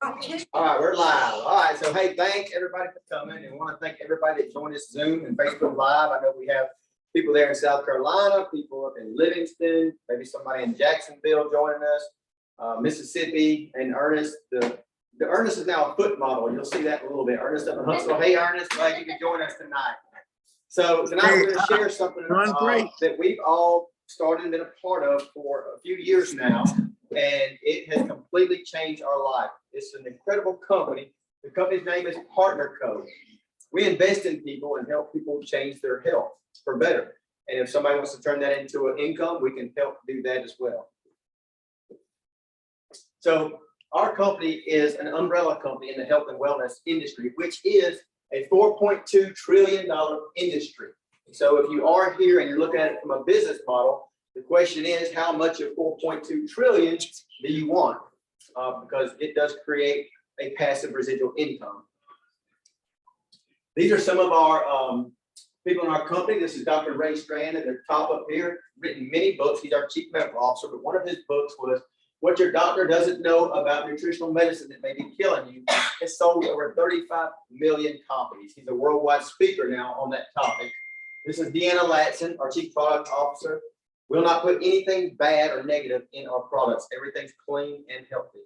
All right, we're live. All right, so hey, thank everybody for coming, and want to thank everybody that joined us Zoom and Facebook Live. I know we have people there in South Carolina, people up in Livingston, maybe somebody in Jacksonville joining us, Mississippi, and Ernest. The Ernest is now a foot model. You'll see that in a little bit. Ernest up in Huntsville. Hey, Ernest, glad you could join us tonight. So tonight we're going to share something that we've all started and been a part of for a few years now, and it has completely changed our life. It's an incredible company. The company's name is Partner Co. We invest in people and help people change their health for better. And if somebody wants to turn that into an income, we can help do that as well. So our company is an umbrella company in the health and wellness industry, which is a $4.2 trillion industry. So if you are here and you're looking at it from a business model, the question is, how much of 4.2 trillion do you want? Because it does create a passive residual income. These are some of our people in our company. This is Dr. Ray Strand at the top up here, written many books. He's our chief medical officer, but one of his books was What Your Doctor Doesn't Know About Nutritional Medicine That May Be Killing You. It's sold over 35 million copies. He's a worldwide speaker now on that topic. This is Deanna Latson, our chief product officer. We'll not put anything bad or negative in our products. Everything's clean and healthy.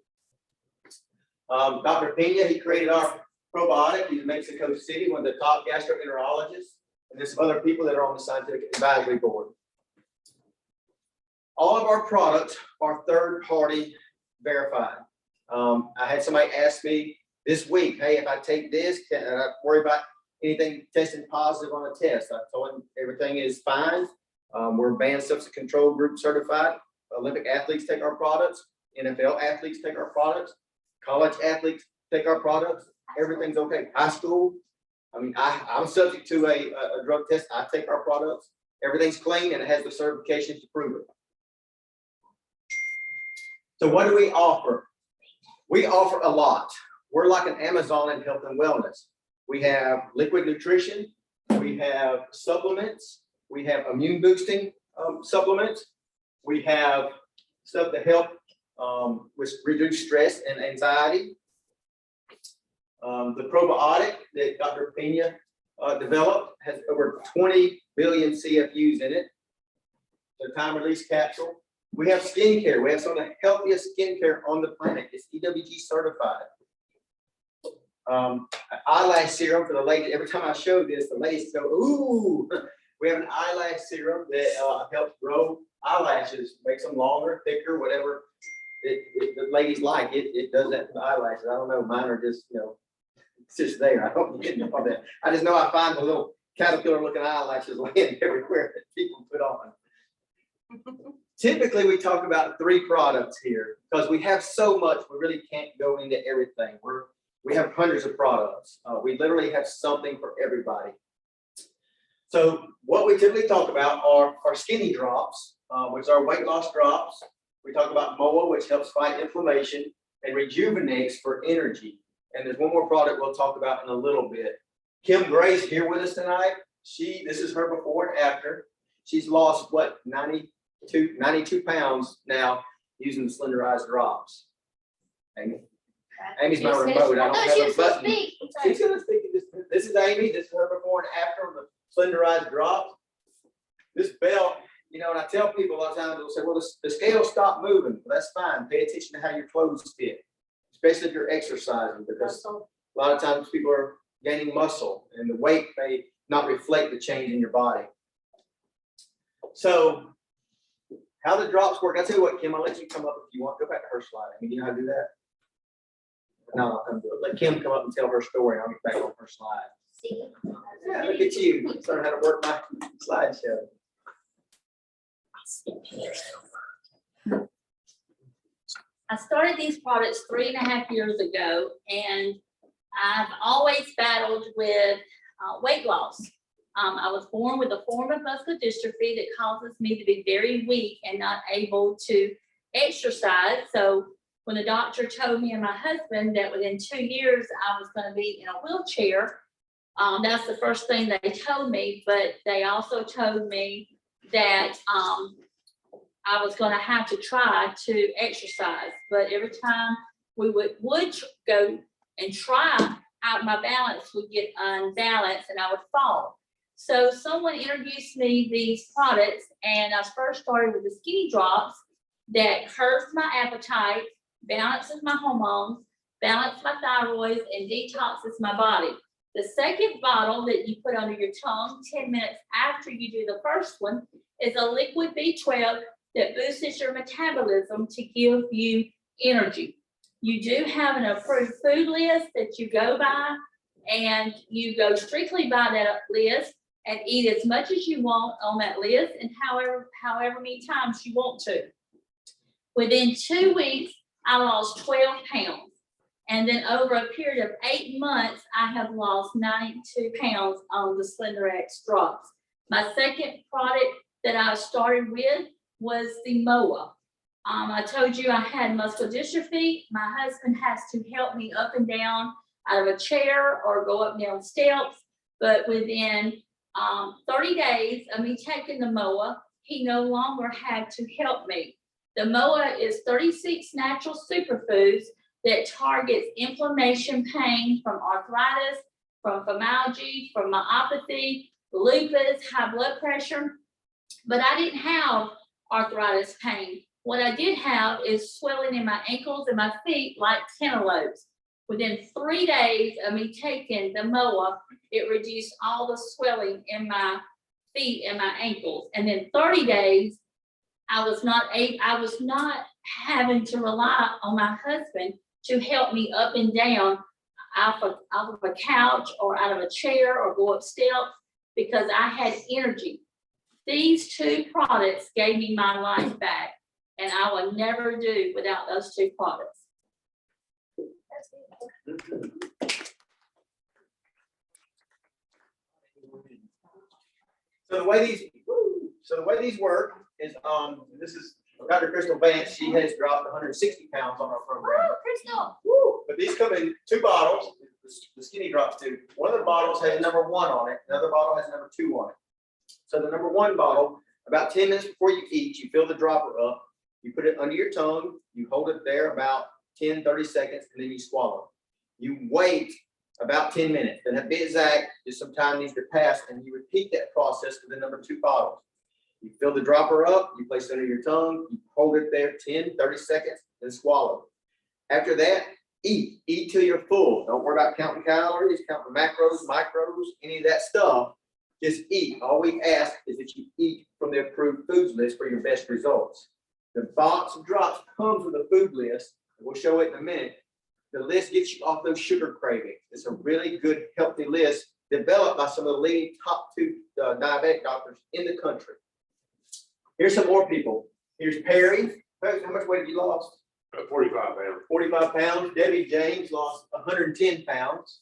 Dr. Pena, he created our probiotic. He's in Mexico City, one of the top gastroenterologists. And there's some other people that are on the scientific advisory board. All of our products are third-party verified. I had somebody ask me this week, hey, if I take this, can I worry about anything testing positive on a test? I told him everything is fine. We're banned substance control group certified. Olympic athletes take our products. NFL athletes take our products. College athletes take our products. Everything's okay. High school, I mean, I'm subject to a drug test. I take our products. Everything's clean and it has the certification to prove it. So what do we offer? We offer a lot. We're like an Amazon in health and wellness. We have liquid nutrition. We have supplements. We have immune boosting supplements. We have stuff to help with reduce stress and anxiety. The probiotic that Dr. Pena developed has over 20 billion CFUs in it. The time release capsule. We have skincare. We have some of the healthiest skincare on the planet. It's EWG certified. Eyelash serum for the ladies. Every time I show this, the ladies go, ooh. We have an eyelash serum that helps grow eyelashes, makes them longer, thicker, whatever the ladies like. It does that to the eyelashes. I don't know. Mine are just, it's just there. I don't get all that. I just know I find the little caterpillar-looking eyelashes laying everywhere that people put on. Typically, we talk about 3 products here because we have so much. We really can't go into everything. We have hundreds of products. We literally have something for everybody. So what we typically talk about are our skinny drops, which are weight loss drops. We talk about MOA, which helps fight inflammation and rejuvenates for energy. And there's one more product we'll talk about in a little bit. Kim Gray's here with us tonight. This is her before and after. She's lost, what, 92 pounds now using the slenderized drops. Amy's my remote. I don't have a button. She's going to speak. This is Amy. This is her before and after on the slenderized drops. This belt, and I tell people a lot of times, they'll say, well, the scale stopped moving. Well, that's fine. Pay attention to how your clothes fit, especially if you're exercising, because a lot of times people are gaining muscle and the weight may not reflect the change in your body. So how the drops work, I'll tell you what, Kim, I'll let you come up if you want. Go back to her slide. I mean, you know how to do that? No, I'll come do it. Let Kim come up and tell her story. I'll get back on her slide. See? Yeah, look at you. Learn how to work my slideshow. I started these products 3.5 years ago, and I've always battled with weight loss. I was born with a form of muscular dystrophy that causes me to be very weak and not able to exercise. So when the doctor told me and my husband that within 2 years I was going to be in a wheelchair, that's the first thing they told me. But they also told me that I was going to have to try to exercise. But every time we would go and try out, my balance would get unbalanced and I would fall. So someone introduced me these products, and I first started with the skinny drops that curbs my appetite, balances my hormones, balances my thyroid, and detoxes my body. The second bottle that you put under your tongue 10 minutes after you do the first one is a liquid B12 that boosts your metabolism to give you energy. You do have an approved food list that you go by, and you go strictly by that list and eat as much as you want on that list and however many times you want to. Within 2 weeks, I lost 12 pounds. And then over a period of 8 months, I have lost 92 pounds on the Slender X drops. My second product that I started with was the MOA. I told you I had muscular dystrophy. My husband has to help me up and down out of a chair or go up and down steps. But within 30 days of me taking the MOA, he no longer had to help me. The MOA is 36 natural superfoods that targets inflammation, pain from arthritis, from fibromyalgia, from myopathy, lupus, high blood pressure. But I didn't have arthritis pain. What I did have is swelling in my ankles and my feet like cantaloupes. Within 3 days of me taking the MOA, it reduced all the swelling in my feet and my ankles. And then 30 days, I was not having to rely on my husband to help me up and down out of a couch or out of a chair or go up steps, because I had energy. These two products gave me my life back, and I will never do without those two products. So the way these work is, this is Dr. Crystal Vance. She has dropped 160 pounds on our program. Oh, Crystal. Woo. But these come in 2 bottles, the skinny drops do. One of the bottles has number 1 on it, another bottle has number 2 on it. So the number 1 bottle, about 10 minutes before you eat, you fill the dropper up, you put it under your tongue, you hold it there about 10, 30 seconds, and then you swallow. You wait about 10 minutes, then to be exact, just some time needs to pass, and you repeat that process for the number 2 bottles. You fill the dropper up, you place it under your tongue, you hold it there 10, 30 seconds, then swallow. After that, eat till you're full. Don't worry about counting calories, counting macros, micros, any of that stuff. Just eat. All we ask is that you eat from the approved foods list for your best results. The box of drops comes with a food list, and we'll show it in a minute. The list gets you off those sugar cravings. It's a really good, healthy list developed by some of the leading top 2 diabetic doctors in the country. Here's some more people. Here's Perry. How much weight have you lost? 45 pounds. 45 pounds. Debbie James lost 110 pounds.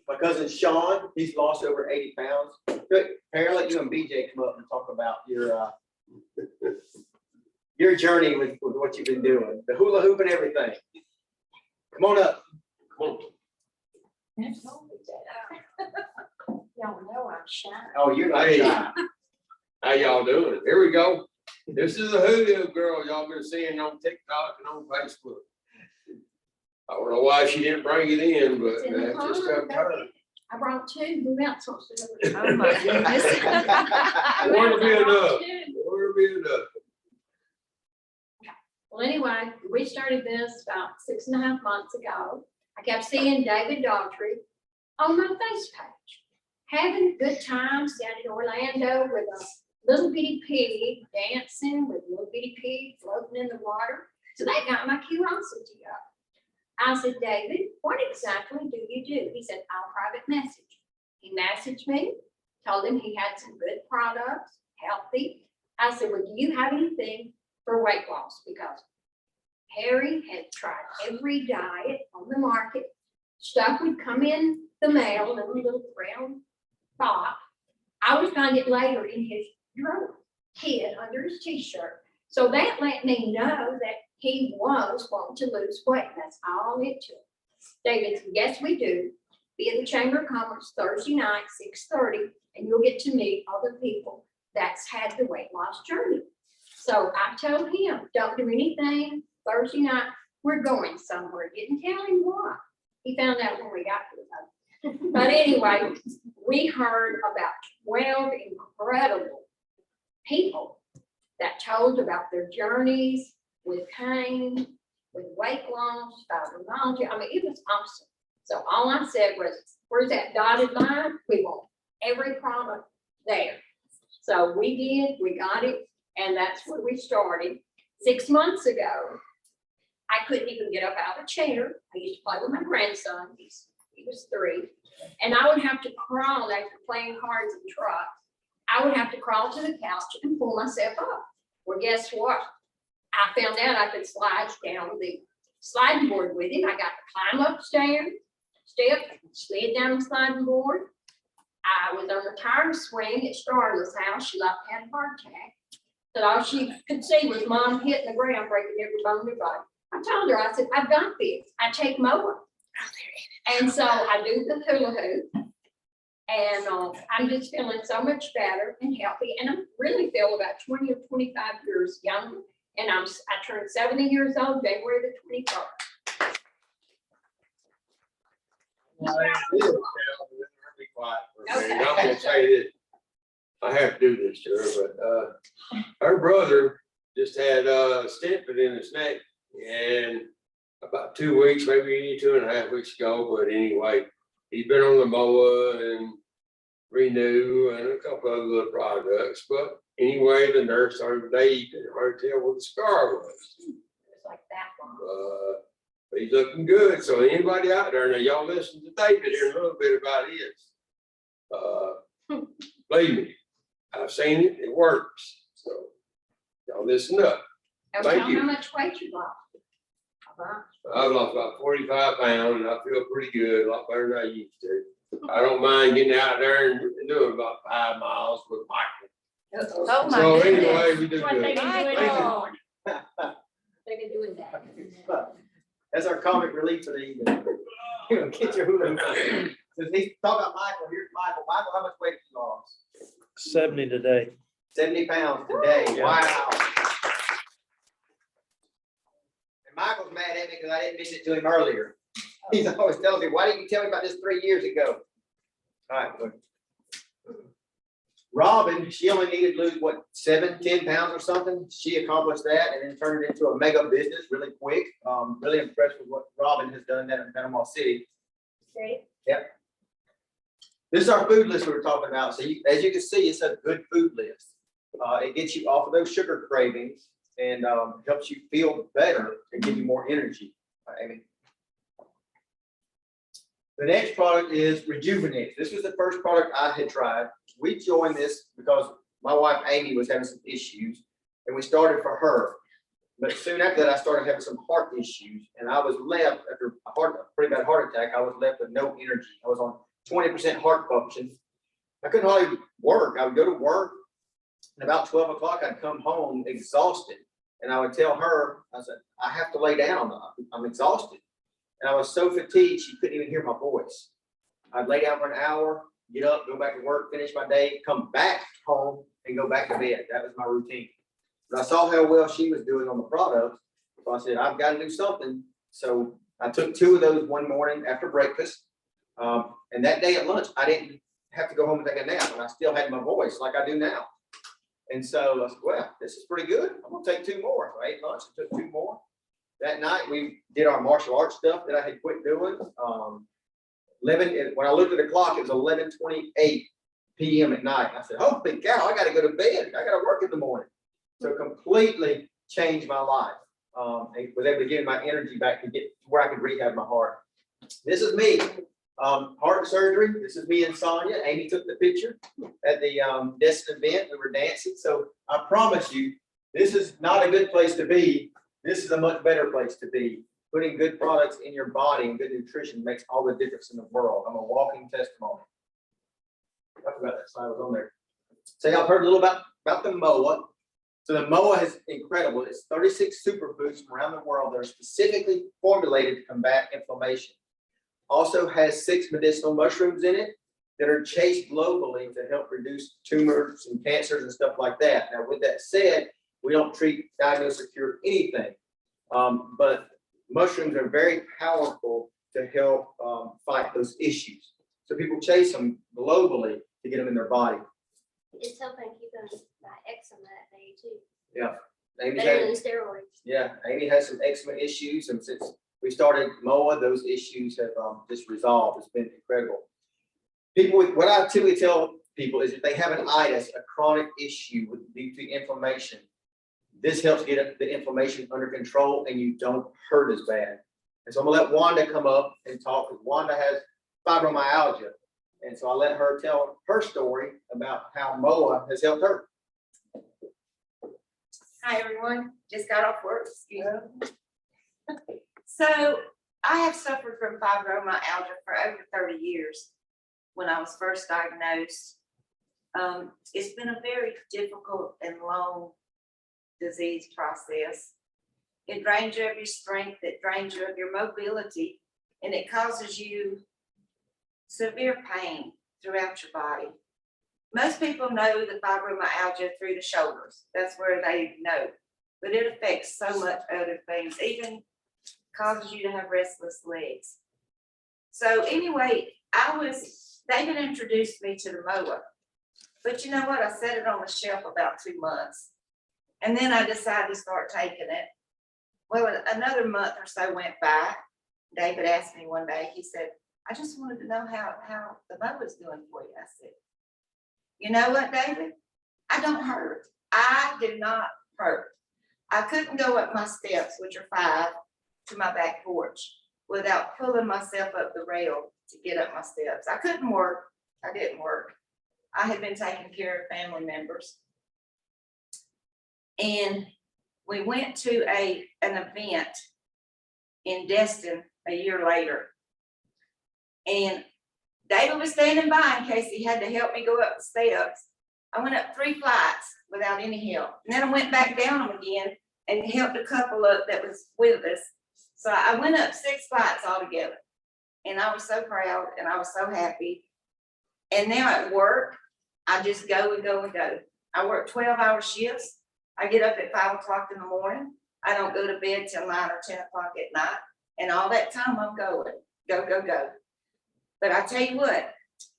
My cousin Sean, he's lost over 80 pounds. Good. Perry, let you and BJ come up and talk about your journey with what you've been doing, the hula hoop and everything. Come on up. Come on. Y'all know I'm shy. Oh, you're not Hey. shy. How y'all doing? Here we go. This is a hula girl y'all been seeing on TikTok and on Facebook. I don't know why she didn't bring it in, but It's in the that's just car, up to her. I brought 2. Who else wants to do it? Oh my goodness. One will be enough. One will be enough. Well, anyway, we started this about 6.5 months ago. I kept seeing David Daugherty on my face page, having good times down in Orlando with a little bitty pig dancing with a little bitty pig floating in the water. So that got my curiosity up. I said, David, what exactly do you do? He said, I'll private message. He messaged me, told him he had some good products, healthy. I said, well, do you have anything for weight loss? Because Harry had tried every diet on the market. Stuff would come in the mail in a little brown box. I would find it later in his drawer, hid under his t-shirt. So that let me know that he was wanting to lose weight. That's all it took. David said, yes, we do. Be at the Chamber of Commerce Thursday night, 6:30, and you'll get to meet other people that's had the weight loss journey. So I told him, don't do anything Thursday night we're going somewhere. Didn't tell him why. He found out when we got to the house. But anyway, we heard about 12 incredible people that told about their journeys with pain, with weight loss, fibromyalgia. I mean, it was awesome. So all I said was, where's that dotted line? We want every product there. So we did, we got it, and that's where we started. 6 months ago, I couldn't even get up out of a chair. I used to play with my grandson. He was 3. And I would have to crawl after playing cards and trucks. I would have to crawl to the couch and pull myself up. Well, guess what? I found out I could slide down the sliding board with him. I got to climb upstairs, slid down the sliding board. I was on the tire swing at Starla's house. She like had a heart attack. So all she could see was Mom hitting the ground, breaking every bone in her body. I told her, I said, I've got this. I take mower. And so I do the hula hoop. And I'm just feeling so much better and healthy. And I really feel about 20 or 25 years younger. And I turned 70 years old, January the 23rd. Be quiet for a minute. I'm gonna say this. I have to do this to her, but her brother just had a stent put in his neck, and about 2 weeks, maybe 2.5 weeks ago. But anyway, he's been on the MOA and Renew and a couple other little products. But anyway, the nurse started today, you could hardly tell what the scar was. It's like that one. But he's looking good. So anybody out there, now y'all listen to David here a little bit about his. Believe me, I've seen it, it works. So y'all listen up. Now Thank tell you. how much weight you lost. I've lost about 45 pounds and I feel pretty good, a lot better than I used to. I don't mind getting out there and doing about 5 miles with Michael. Oh my So goodness. anyway, we do What they good. been doing Thank you. all morning. They've been doing that. That's our comic relief for the evening. Get your hula hoop. Since he's talking about Michael, here's Michael. Michael, how much weight have you lost? 70 today. 70 pounds today. Yeah. Wow. And Michael's mad at me because I didn't mention it to him earlier. He's always telling me, why didn't you tell me about this 3 years ago? All right. Good. Robin, she only needed to lose, what, 7-10 pounds or something? She accomplished that and then turned it into a mega business really quick. Really impressed with what Robin has done down in Panama City. Great. Yep. This is our food list we were talking about. So as you can see, it's a good food list. It gets you off of those sugar cravings and helps you feel better and give you more energy. Amy. The next product is Rejuvenate. This was the first product I had tried. We joined this because my wife Amy was having some issues and we started for her. But soon after that, I started having some heart issues and I was left after a pretty bad heart attack. I was left with no energy. I was on 20% heart function. I couldn't hardly work. I would go to work and about 12 o'clock, I'd come home exhausted. And I would tell her, I said, I have to lay down. I'm exhausted. And I was so fatigued, she couldn't even hear my voice. I'd lay down for an hour, get up, go back to work, finish my day, come back home and go back to bed. That was my routine. But I saw how well she was doing on the product. So I said, I've got to do something. So I took 2 of those one morning after breakfast. And that day at lunch, I didn't have to go home and take a nap, and I still had my voice like I do now. And so I said, well, this is pretty good. I'm gonna take 2 more. So I ate lunch and took 2 more. That night we did our martial arts stuff that I had quit doing. When I looked at the clock, it was 11:28 p.m. at night. I said, holy cow, I gotta go to bed. I gotta work in the morning. So completely changed my life. I was able to get my energy back to get to where I could rehab my heart. This is me. Heart surgery. This is me and Sonia. Amy took the picture at the Destin event. We were dancing. So I promise you, this is not a good place to be. This is a much better place to be. Putting good products in your body and good nutrition makes all the difference in the world. I'm a walking testimony. I forgot that slide was on there. So y'all heard a little about the MOA. So the MOA is incredible. It's 36 superfoods from around the world that are specifically formulated to combat inflammation. Also has 6 medicinal mushrooms in it that are chased globally to help reduce tumors and cancers and stuff like that. Now, with that said, we don't treat, diagnose, or cure anything. But mushrooms are very powerful to help fight those issues. So people chase them globally to get them in their body. It's helping keep them by eczema at day too. Amy's Better had, than steroids. yeah, Amy has some eczema issues, and since we started MOA, those issues have just resolved. It's been incredible. People with, what I typically tell people is if they have an itis, a chronic issue due to inflammation, this helps get the inflammation under control and you don't hurt as bad. And so I'm gonna let Wanda come up and talk, because Wanda has fibromyalgia. And so I let her tell her story about how MOA has helped her. Hi, everyone. Just got off work. Excuse me. So I have suffered from fibromyalgia for over 30 years. When I was first diagnosed, it's been a very difficult and long disease process. It drains you of your strength, it drains you of your mobility, and it causes you severe pain throughout your body. Most people know the fibromyalgia through the shoulders. That's where they know. But it affects so much other things, even causes you to have restless legs. So anyway, David introduced me to the MOA. But you know what? I set it on the shelf about 2 months. And then I decided to start taking it. Well, another month or so went by. David asked me one day, he said, I just wanted to know how the MOA is doing for you. I said, you know what, David? I don't hurt. I do not hurt. I couldn't go up my steps, which are 5, to my back porch without pulling myself up the rail to get up my steps. I couldn't work. I didn't work. I had been taking care of family members. And we went to an event in Destin a year later. And David was standing by in case he had to help me go up the steps. I went up 3 flights without any help. And then I went back down them again and helped a couple up that was with us. So I went up 6 flights altogether. And I was so proud and I was so happy. And now at work, I just go and go and go. I work 12-hour shifts. I get up at 5 o'clock in the morning. I don't go to bed till 9 or 10 o'clock at night. And all that time I'm going, go, go, go. But I tell you what,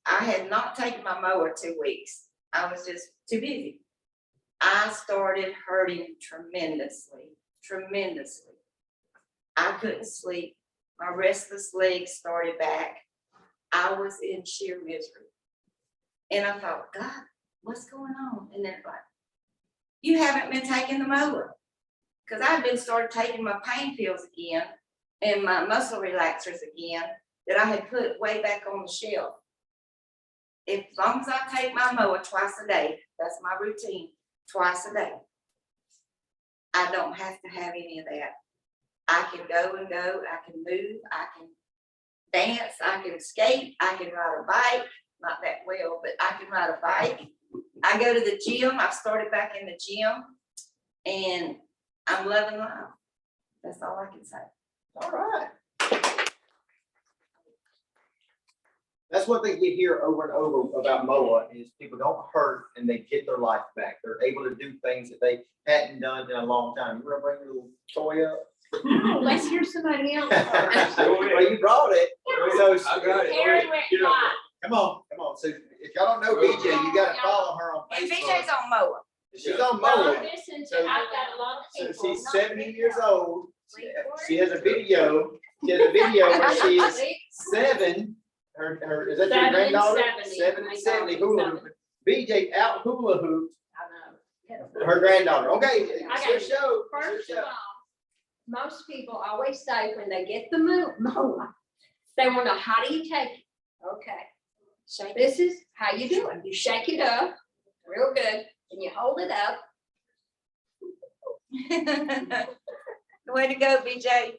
I had not taken my MOA 2 weeks. I was just too busy. I started hurting tremendously, tremendously. I couldn't sleep. My restless legs started back. I was in sheer misery. And I thought, God, what's going on? And they're like, you haven't been taking the MOA. Because I've been started taking my pain pills again and my muscle relaxers again that I had put way back on the shelf. As long as I take my MOA twice a day, that's my routine, twice a day. I don't have to have any of that. I can go and go, I can move, I can dance, I can skate, I can ride a bike, not that well, but I can ride a bike. I go to the gym, I've started back in the gym, and I'm loving life. That's all I can say. All right. That's one thing we hear over and over about MOA is people don't hurt and they get their life back. They're able to do things that they hadn't done in a long time. You want to bring your little toy up? Oh, let's hear somebody else. Well, you brought it. So I got it. Karen went Get up live. come on. So if y'all don't know BJ, you got to follow her on And Facebook. BJ's on MOA. She's on Well, MOA. listen So- to, I've got a lot of So people. she's 70 years old. She has a video. She has a video where she is 7. Her is that your 7 and granddaughter? 70. 7 and 70 hula hooping. BJ out hula hooped I know. her granddaughter. Okay, I it's got your show. First of all, most people always say when they get the MOA, they want to know, how do you take it? Okay. So this is how you do it. You shake it up real good and you hold it up. Way to go, BJ.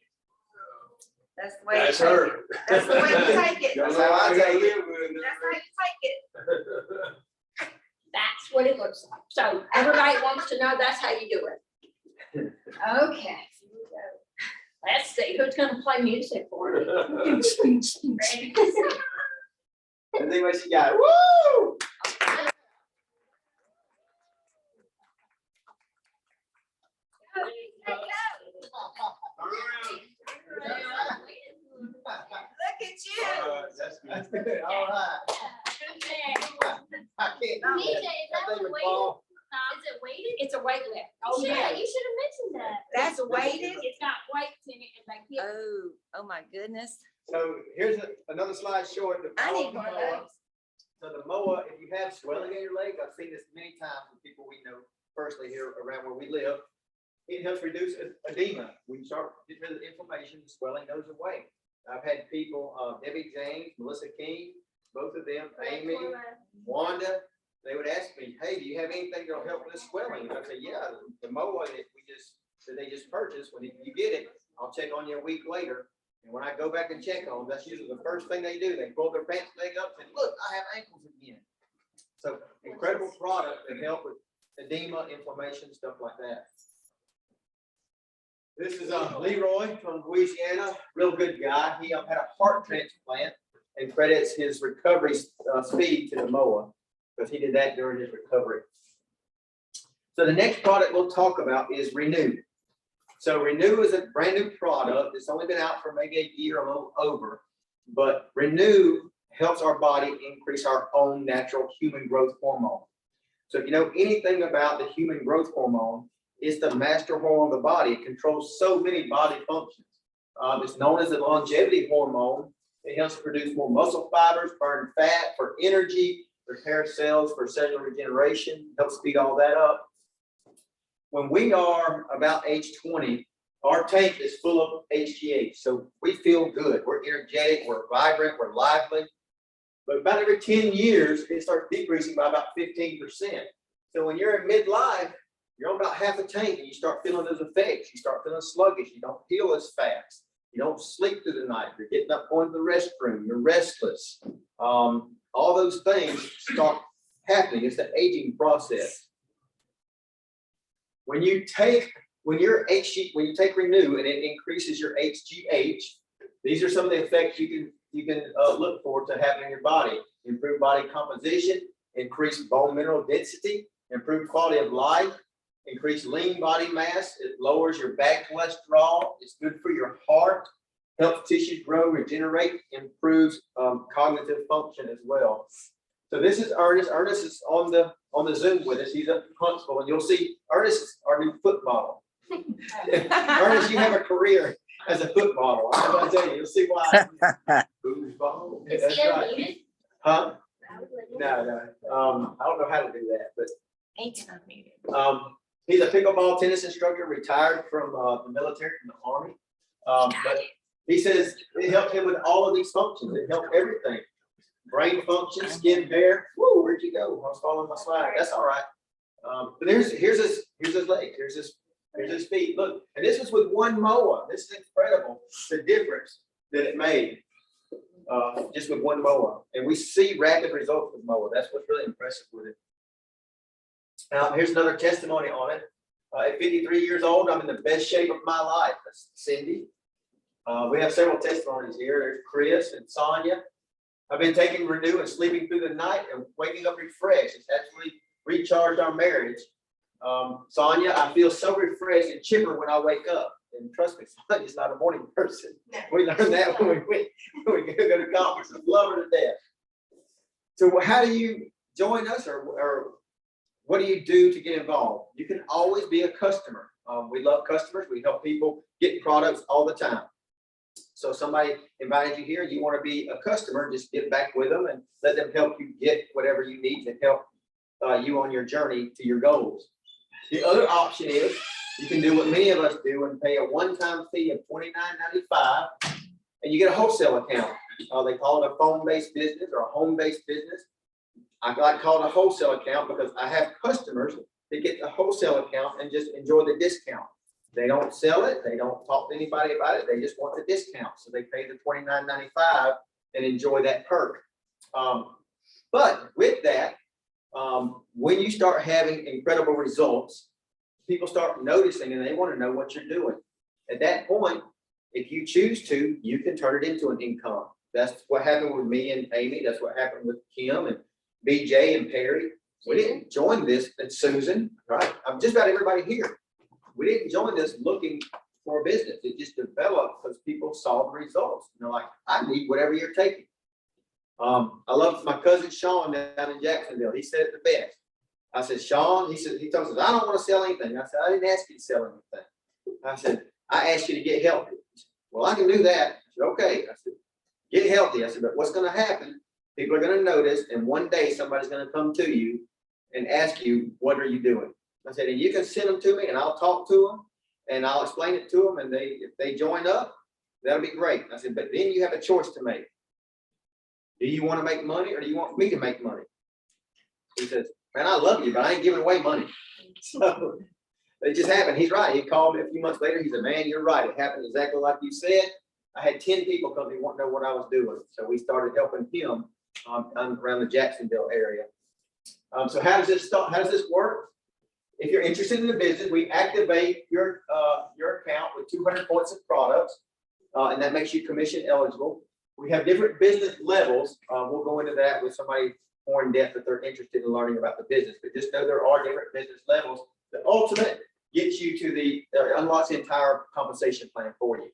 That's the way That's you take her. it. That's the way you take it. Don't That's know how I how take to it. live with it. That's how you take it. That's what it looks like. So everybody wants to know that's how you do it. Okay. Let's see, who's gonna play music for me? Let's see what she got. Woo! That's good, all right. I can't do that. Nita, is That that thing one would weighted? fall. Is it weighted? It's a weight lift. Oh, yeah, you should have mentioned that. That's weighted? It's got weights in it and they hit. Oh my goodness. So here's another slide showing the I power need of the one of mower. those. So the mower, if you have swelling in your leg, I've seen this many times with people we know personally here around where we live. It helps reduce edema. When you start getting rid of the inflammation, the swelling goes away. I've had people, Debbie James, Melissa King, both of them, Amy, Wanda, they would ask me, hey, do you have anything that'll help with the swelling? And I'd say, yeah, the mower that they just purchased, when you get it, I'll check on you a week later. And when I go back and check on them, that's usually the first thing they do. They pull their pants leg up and look, I have ankles again. So incredible product that help with edema, inflammation, stuff like that. This is Leroy from Louisiana, real good guy. He had a heart transplant and credits his recovery speed to the mower because he did that during his recovery. So the next product we'll talk about is Renew. So Renew is a brand new product. It's only been out for maybe a year, a little over, but Renew helps our body increase our own natural human growth hormone. So if you know anything about the human growth hormone, it's the master hormone of the body. It controls so many body functions. It's known as the longevity hormone. It helps produce more muscle fibers, burn fat for energy, repair cells for cellular regeneration, helps speed all that up. When we are about age 20, our tank is full of HGH. So we feel good. We're energetic, we're vibrant, we're lively. But about every 10 years, it starts decreasing by about 15%. So when you're in midlife, you're on about half a tank and you start feeling those effects. You start feeling sluggish. You don't heal as fast. You don't sleep through the night. You're getting up going to the restroom. You're restless. All those things start happening. It's the aging process. When you take Renew and it increases your HGH, these are some of the effects you can look forward to having in your body. Improve body composition, increase bone mineral density, improve quality of life, increase lean body mass. It lowers your bad cholesterol. It's good for your heart, helps tissues grow, regenerate, improves cognitive function as well. So this is Ernest. Ernest is on the Zoom with us. He's at Huntsville, and you'll see Ernest is our new foot model. Ernest, you have a career as a foot model. I'm going to tell you, you'll see why. Foosball. Is That's he right. unmuted? Huh? I would let him. No. I don't know how to do that, but Ain't unmuted. he's a pickleball tennis instructor, retired from the military, from the Army. But he says it helped him with all of these functions. It helped everything. Brain function, skin, hair. Whoa, where'd you go? I was following my slide. That's all right. But here's his leg. Here's his feet. Look, and this was with one mower. This is incredible. The difference that it made just with one mower. And we see rapid results with mower. That's what's really impressive with it. Here's another testimony on it. At 53 years old, I'm in the best shape of my life. That's Cindy. We have several testimonies here. There's Chris and Sonia. I've been taking Renew and sleeping through the night and waking up refreshed. It's actually recharged our marriage. Sonia, I feel so refreshed and chipper when I wake up. And trust me, Sonia's not a morning person. We learned that when we go to conferences. Love her to death. So how do you join us, or what do you do to get involved? You can always be a customer. We love customers. We help people get products all the time. So somebody invited you here, you want to be a customer, just get back with them and let them help you get whatever you need to help you on your journey to your goals. The other option is you can do what many of us do and pay a one-time fee of $29.95 and you get a wholesale account. They call it a phone-based business or a home-based business. I like to call it a wholesale account because I have customers that get the wholesale account and just enjoy the discount. They don't sell it. They don't talk to anybody about it. They just want the discount. So they pay the $29.95 and enjoy that perk. But with that, when you start having incredible results, people start noticing and they want to know what you're doing. At that point, if you choose to, you can turn it into an income. That's what happened with me and Amy. That's what happened with Kim and BJ and Perry. We didn't join this, and Susan, right? I'm just about everybody here. We didn't join this looking for a business. It just developed because people saw the results. And they're like, I need whatever you're taking. I love my cousin Sean down in Jacksonville. He said it the best. I said, Sean, he told us, I don't want to sell anything. I said, I didn't ask you to sell anything. I said, I asked you to get healthy. He said, well, I can do that. I said, okay. I said, get healthy. I said, but what's going to happen? People are going to notice, and one day somebody's going to come to you and ask you, what are you doing? I said, and you can send them to me and I'll talk to them and I'll explain it to them. And if they join up, that'll be great. I said, but then you have a choice to make. Do you want to make money or do you want me to make money? He says, man, I love you, but I ain't giving away money. So it just happened. He's right. He called me a few months later. He said, man, you're right. It happened exactly like you said. I had 10 people come to me wanting to know what I was doing. So we started helping him around the Jacksonville area. So how does this start? How does this work? If you're interested in the business, we activate your account with 200 points of products, and that makes you commission eligible. We have different business levels. We'll go into that with somebody more in depth if they're interested in learning about the business. But just know there are different business levels. The ultimate gets you to the unlocks the entire compensation plan for you.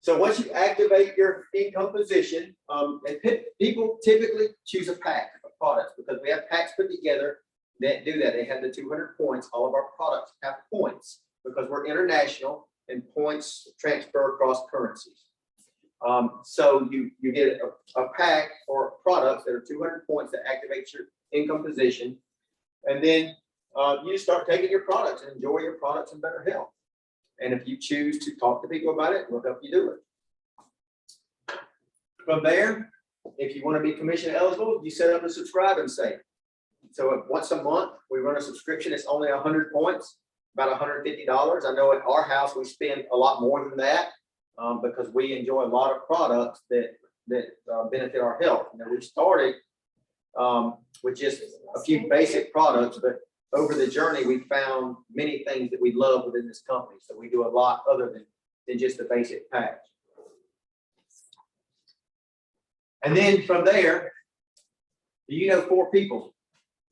So once you activate your income position, and people typically choose a pack of products because we have packs put together that do that. They have the 200 points. All of our products have points because we're international and points transfer across currencies. So you get a pack or products that are 200 points that activates your income position. And then you start taking your products and enjoy your products in better health. And if you choose to talk to people about it, we'll help you do it. From there, if you want to be commission eligible, you set up a subscribe and save. So once a month, we run a subscription. It's only 100 points, about $150. I know at our house, we spend a lot more than that because we enjoy a lot of products that benefit our health. Now, we started with just a few basic products, but over the journey, we found many things that we love within this company. So we do a lot other than just the basic package. And then from there, do you know 4 people?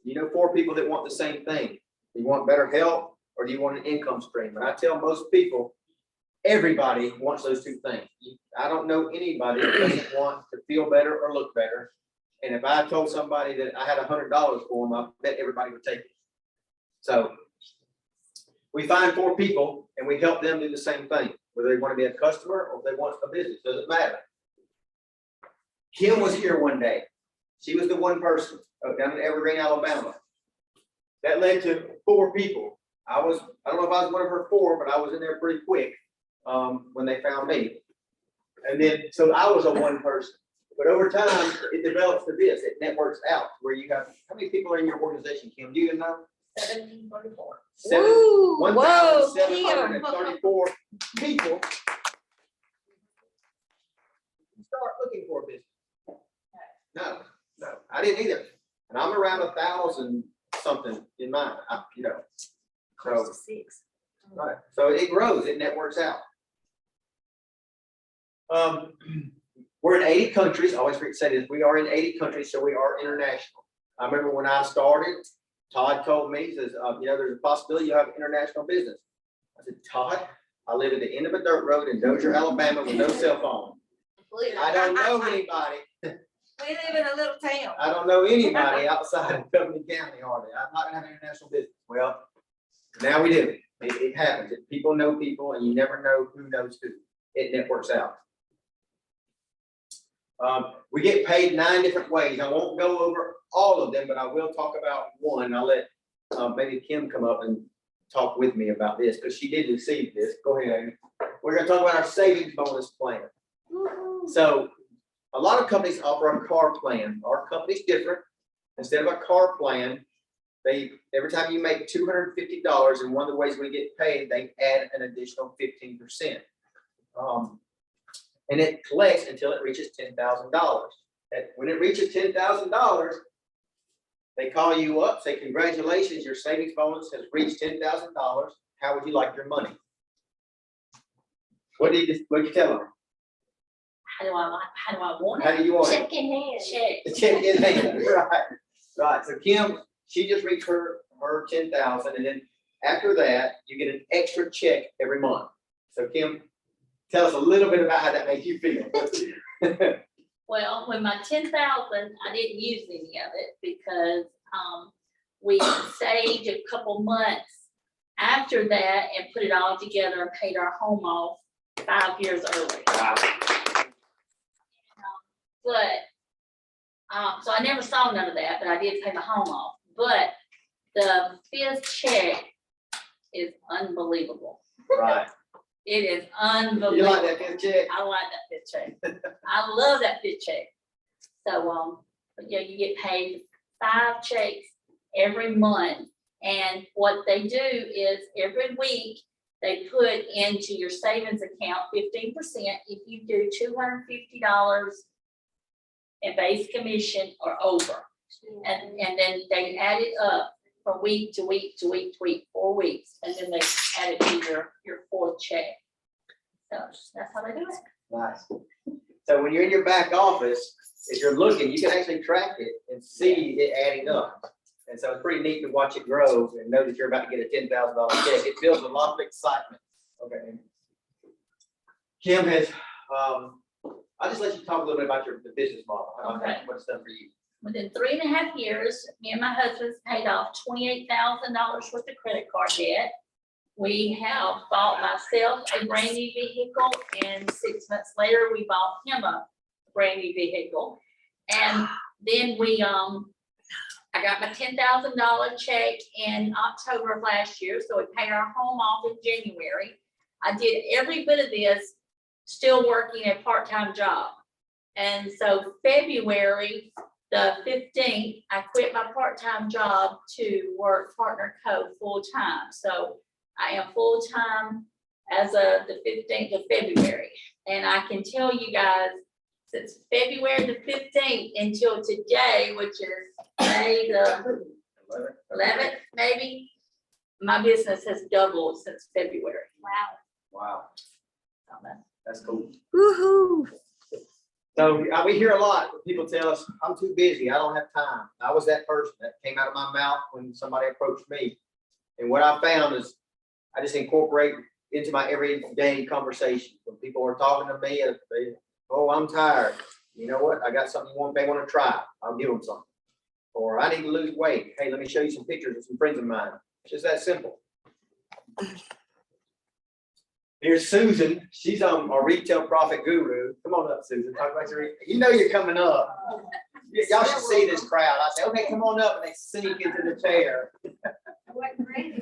You know 4 people that want the same thing. Do you want better health or do you want an income stream? And I tell most people, everybody wants those 2 things. I don't know anybody that doesn't want to feel better or look better. And if I told somebody that I had $100 for them, I bet everybody would take it. So we find 4 people and we help them do the same thing, whether they want to be a customer or if they want a business, doesn't matter. Kim was here one day. She was the one person down in Evergreen, Alabama. That led to 4 people. I don't know if I was one of her 4, but I was in there pretty quick when they found me. And then, so I was a one person. But over time, it develops to this. It networks out where you have, how many people are in your organization, Kim? Do you know? 734. Woo, whoa, 1,734 people. Start looking for a business. No, I didn't either. And I'm around 1,000 something in mine, so, right. So it grows, it networks out. We're in 80 countries. I always forget to say this. We are in 80 countries, so we are international. I remember when I started, Todd told me, he says, there's a possibility you have international business. I said, Todd, I live at the end of a dirt road in Dozier, Alabama with no cell phone. I don't know anybody. We live in a little town. I don't know anybody outside of Cumberland County hardly. I'm not gonna have international business. Well, now we do. It happens. People know people and you never know who knows who. It networks out. We get paid 9 different ways. I won't go over all of them, but I will talk about one. I'll let maybe Kim come up and talk with me about this because she did receive this. Go ahead, Amy. We're gonna talk about our savings bonus plan. So a lot of companies offer a car plan. Our company's different. Instead of a car plan, every time you make $250, and one of the ways we get paid, they add an additional 15%. And it collects until it reaches $10,000. When it reaches $10,000, they call you up, say, congratulations, your savings bonus has reached $10,000. How would you like your money? What do you tell them? How do I want How it? do you want it? check in hand. Check. Check in hand, right. So Kim, she just reached her 10,000, and then after that, you get an extra check every month. So Kim, Tell us a little bit about how that made you feel. Well, when my 10,000, I didn't use any of it because, we saved a couple months after that and put it all together and paid our home off 5 years early. Wow. So I never saw none of that, but I did pay my home off. But the 5th check is unbelievable. Right. It is You unbelievable. like that fifth check? I like that 5th check. I love that 5th check. So, but yeah, you get paid 5 checks every month. And what they do is every week, they put into your savings account 15% if you do $250 in base commission or over. And then they add it up from week to week to week to week, 4 weeks, and then they add it to your 4th check. So that's how they do it. Nice. So when you're in your back office, if you're looking, you can actually track it and see it adding up. And so it's pretty neat to watch it grow and know that you're about to get a $10,000 check. It builds a lot of excitement. Okay. Kim has, I'll just let you talk a little bit about the business model. Okay. What it's done for you. Within 3.5 years, me and my husband paid off $28,000 worth of credit card debt. We have bought myself a brand new vehicle, and 6 months later, we bought him a brand new vehicle. And then I got my $10,000 check in October of last year, so we paid our home off in January. I did every bit of this, still working a part-time job. And so February the 15th, I quit my part-time job to work Partner Co. full-time. So I am full-time as of the 15th of February. And I can tell you guys, since February the 15th until today, which is May the 11th, maybe, my business has doubled since February. Wow. Wow, So that's cool. Woohoo. So we hear a lot, people tell us, I'm too busy, I don't have time. I was that person that came out of my mouth when somebody approached me. And what I found is I just incorporate into my everyday conversation. When people are talking to me, oh, I'm tired. You know what? I got something they want to try. I'll give them something. Or I need to lose weight. Hey, let me show you some pictures of some friends of mine. It's just that simple. Here's Susan. She's our retail profit guru. Come on up, Susan. Talk about your, you know you're coming up. Y'all should see this crowd. I say, okay, come on up, and they sneak into the chair. I wasn't ready.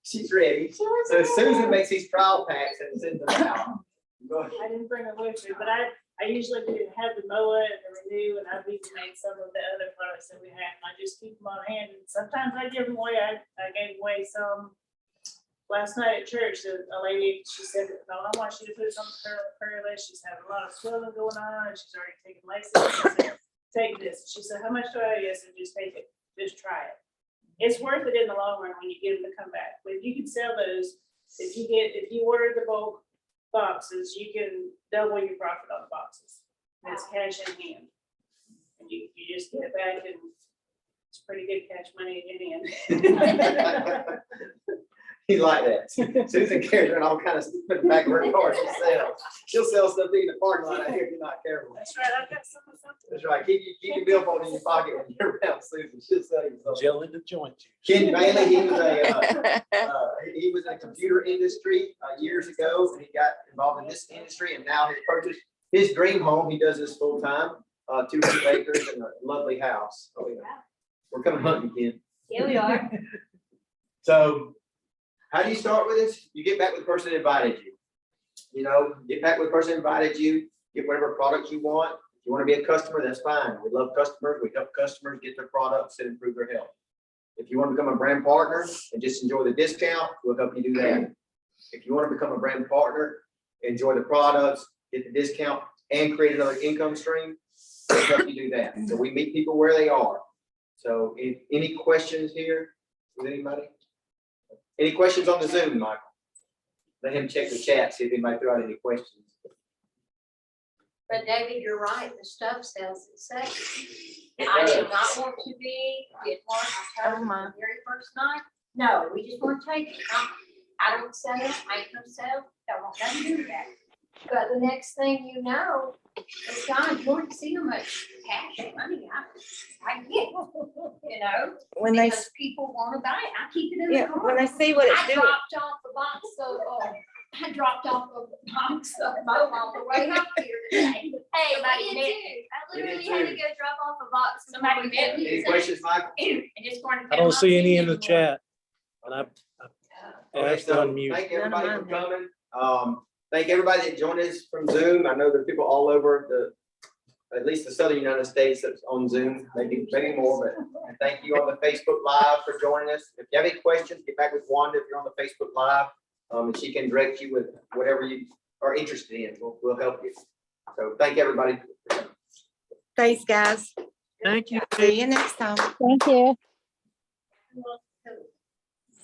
She's ready. So Susan makes these trial packs and sends them out. Go ahead. I didn't bring a with me, but I usually do have the MOA and the Renew, and I've even made some of the other products that we have, and I just keep them on hand, and sometimes I give them away. I gave away some last night at church. A lady, she said, no, I want you to put some on her list. She's having a lot of swelling going on, and she's already taken Lasix. I said, take this. She said, how much do I owe you? I said, just take it, just try it. It's worth it in the long run when you get them to come back. But if you can sell those, if you order the bulk boxes, you can double your profit on the boxes. And it's cash in hand. And you just get it back, and it's pretty good cash money in hand. He's like that. Susan carries around all kinds of stuff in the back of her car. She'll sell stuff in the parking lot out here if you're not careful. That's right, I've got something. That's right. Keep your billfold in your pocket when you're around Susan. She'll sell you something. Jill in the joint. Ken Bailey, he was in the computer industry years ago, and he got involved in this industry, and now has purchased his dream home. He does this full time, 200 acres and a lovely house. Oh, yeah. We're coming hunting, Ken. Here we are. So how do you start with this? You get back with the person that invited you. You know, get back with the person that invited you, get whatever product you want. If you want to be a customer, that's fine. We love customers. We help customers get their products and improve their health. If you want to become a brand partner and just enjoy the discount, we'll help you do that. If you want to become a brand partner, enjoy the products, get the discount, and create another income stream, we'll help you do that. So we meet people where they are. So any questions here with anybody? Any questions on the Zoom, Michael? Let him check the chat, see if anybody threw out any questions. But David, you're right, the stuff sells itself. I did not want to be, did want to Oh, my. the very first night. No, we just want to take it. I don't sell it, I ain't gonna sell, don't want nothing to do with that. But the next thing you know, it's gone. You won't see how much cash money I get, you know? When they, Because people wanna buy it. I keep it in the yeah, car. when they see what it's I doing. dropped off a box of, I dropped off a box of Mo on the way up here today. Hey, Somebody we did met too. I We did literally had to too. go drop off a box. Somebody met me. Any questions, Michael? And just wanted to I tell don't them see I've any seen in the them more. chat. And I Okay, asked to so unmute. thank None of everybody for mine have. coming. Thank everybody that joined us from Zoom. I know there are people all over at least the southern United States that's on Zoom, maybe more, but and thank you on the Facebook Live for joining us. If you have any questions, get back with Wanda if you're on the Facebook Live. And she can direct you with whatever you are interested in. We'll help you. So thank everybody. Thanks, guys. Thank you. See you next time. Thank you.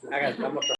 I'm gonna try.